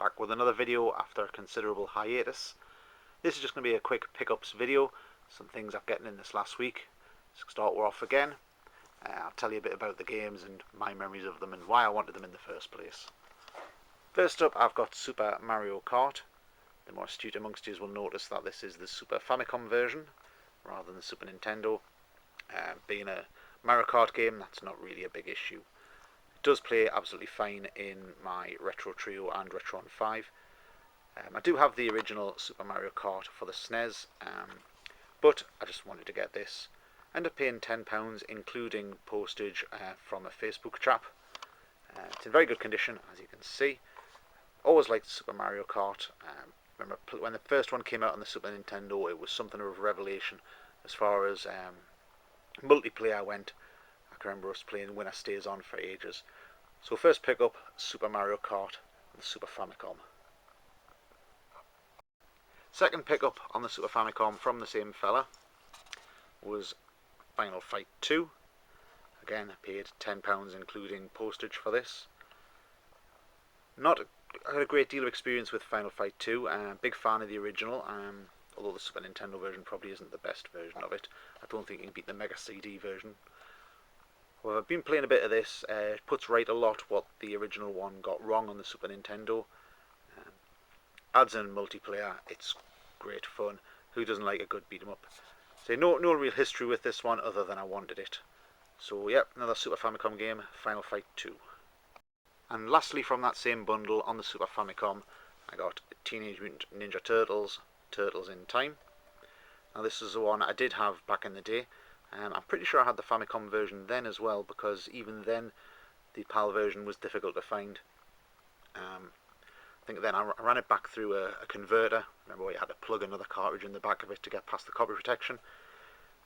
back with another video after a considerable hiatus. This is just going to be a quick pickups video, some things I've gotten in this last week. So start we're off again. I'll tell you a bit about the games and my memories of them and why I wanted them in the first place. First up, I've got Super Mario Kart. The more astute amongst you will notice that this is the Super Famicom version rather than the Super Nintendo. Being a Mario Kart game, that's not really a big issue. It does play absolutely fine in my Retro Trio and Retron 5. I do have the original Super Mario Kart for the SNES, but I just wanted to get this. Ended up paying £10, including postage from a Facebook chap. It's in very good condition, as you can see. Always liked Super Mario Kart. Remember when the first one came out on the Super Nintendo, it was something of a revelation as far as multiplayer went. I can remember us playing Winner Stays On for ages. So first pick up Super Mario Kart on the Super Famicom. Second pickup on the Super Famicom from the same fella was Final Fight 2. Again, I paid £10 including postage for this. I had a great deal of experience with Final Fight 2. Big fan of the original, although the Super Nintendo version probably isn't the best version of it. I don't think you can beat the Mega CD version. Well, I've been playing a bit of this. It puts right a lot what the original one got wrong on the Super Nintendo. Adds in multiplayer. It's great fun. Who doesn't like a good beat 'em up? So no real history with this one other than I wanted it. So yep, another Super Famicom game, Final Fight 2. And lastly, from that same bundle on the Super Famicom, I got Teenage Mutant Ninja Turtles, Turtles in Time. Now this is the one I did have back in the day. I'm pretty sure I had the Famicom version then as well, because even then the PAL version was difficult to find. I think then I ran it back through a converter. Remember where you had to plug another cartridge in the back of it to get past the copy protection.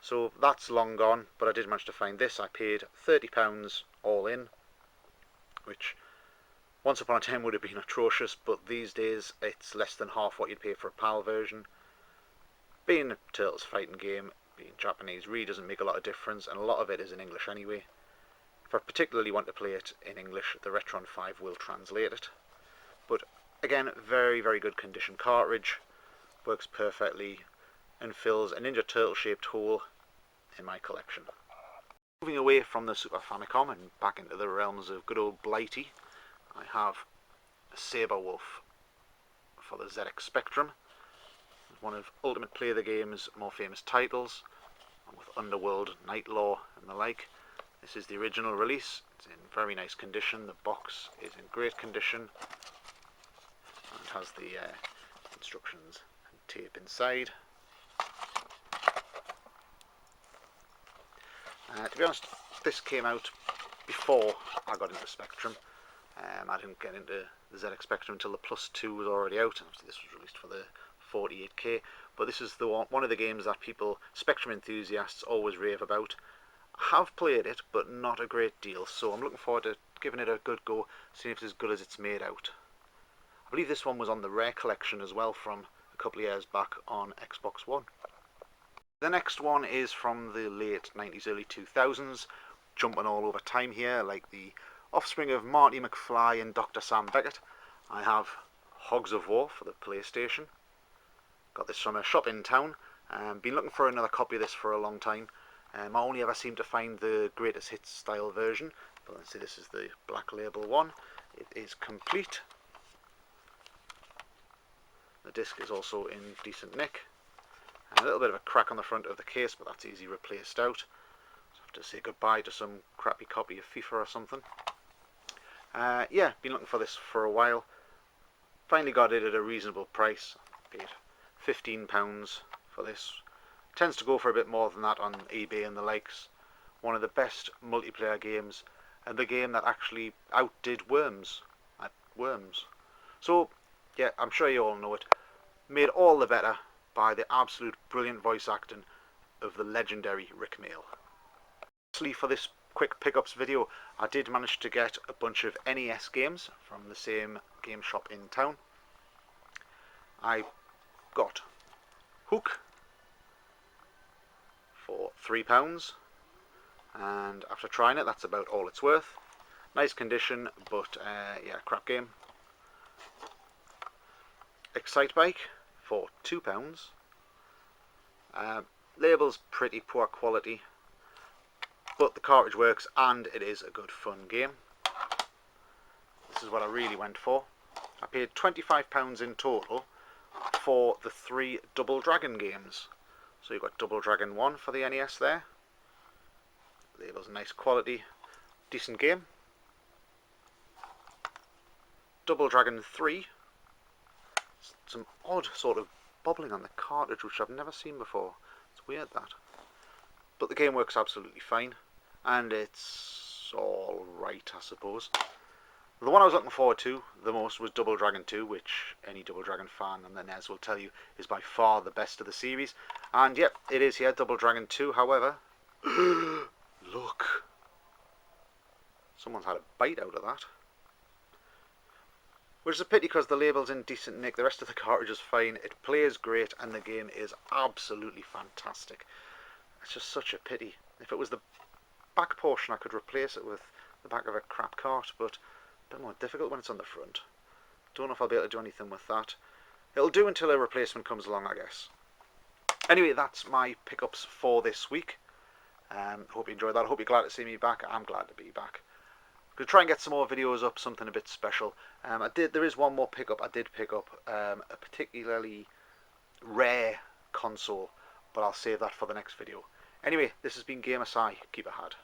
So that's long gone, but I did manage to find this. I paid £30 all in, which once upon a time would have been atrocious, but these days it's less than half what you'd pay for a PAL version. Being a Turtles fighting game, being Japanese really doesn't make a lot of difference, and a lot of it is in English anyway. If I particularly want to play it in English, the Retron 5 will translate it. But again, very good condition cartridge, works perfectly and fills a Ninja Turtle shaped hole in my collection. Moving away from the Super Famicom and back into the realms of good old Blighty, I have a Saber Wolf for the ZX Spectrum. One of Ultimate Play the Game's more famous titles, with Underworld, Night Law and the like. This is the original release. It's in very nice condition. The box is in great condition and has the instructions and tape inside. To be honest, this came out before I got into Spectrum. I didn't get into the ZX Spectrum until the Plus 2 was already out, and obviously this was released for the 48K. But this is the one of the games that people, Spectrum enthusiasts, always rave about. I have played it, but not a great deal, so I'm looking forward to giving it a good go, seeing if it's as good as it's made out. I believe this one was on the Rare Collection as well from a couple of years back on Xbox One. The next one is from the late 90s, early 2000s, jumping all over time here, like the offspring of Marty McFly and Dr. Sam Beckett. I have Hogs of War for the PlayStation. Got this from a shop in town. Been looking for another copy of this for a long time. I only ever seem to find the greatest hits style version, but let's see, this is the black label one. It is complete. The disc is also in decent nick. A little bit of a crack on the front of the case, but that's easily replaced out. So I have to say goodbye to some crappy copy of FIFA or something. Yeah, been looking for this for a while. Finally got it at a reasonable price. Paid £15 for this. Tends to go for a bit more than that on eBay and the likes. One of the best multiplayer games, and the game that actually outdid Worms at Worms. So yeah, I'm sure you all know it. Made all the better by the absolute brilliant voice acting of the legendary Rick Mail. Lastly, for this quick pickups video, I did manage to get a bunch of NES games from the same game shop in town. I got Hook for £3, and after trying it, that's about all it's worth. Nice condition, but yeah, crap game. Excite Bike for £2. Label's pretty poor quality, but the cartridge works and it is a good fun game. This is what I really went for. I paid £25 in total for the 3 Double Dragon games. So you've got Double Dragon 1 for the NES there. Label's nice quality, decent game. Double Dragon 3. Some odd sort of bubbling on the cartridge which I've never seen before. It's weird, that. But the game works absolutely fine, and it's alright, I suppose. The one I was looking forward to the most was Double Dragon 2, which any Double Dragon fan on the NES will tell you is by far the best of the series. And yep, it is here, Double Dragon 2, however. Look! Someone's had a bite out of that. Which is a pity because the label's in decent nick, the rest of the cartridge is fine, it plays great, and the game is absolutely fantastic. It's just such a pity. If it was the back portion I could replace it with the back of a crap cart, but a bit more difficult when it's on the front. Don't know if I'll be able to do anything with that. It'll do until a replacement comes along, I guess. Anyway, that's my pickups for this week. Hope you enjoyed that. I hope you're glad to see me back. I'm glad to be back. I'm going to try and get some more videos up, something a bit special. There is one more pickup. I did pick up a particularly rare console, but I'll save that for the next video. Anyway, this has been Gamer Si. Keep it hard.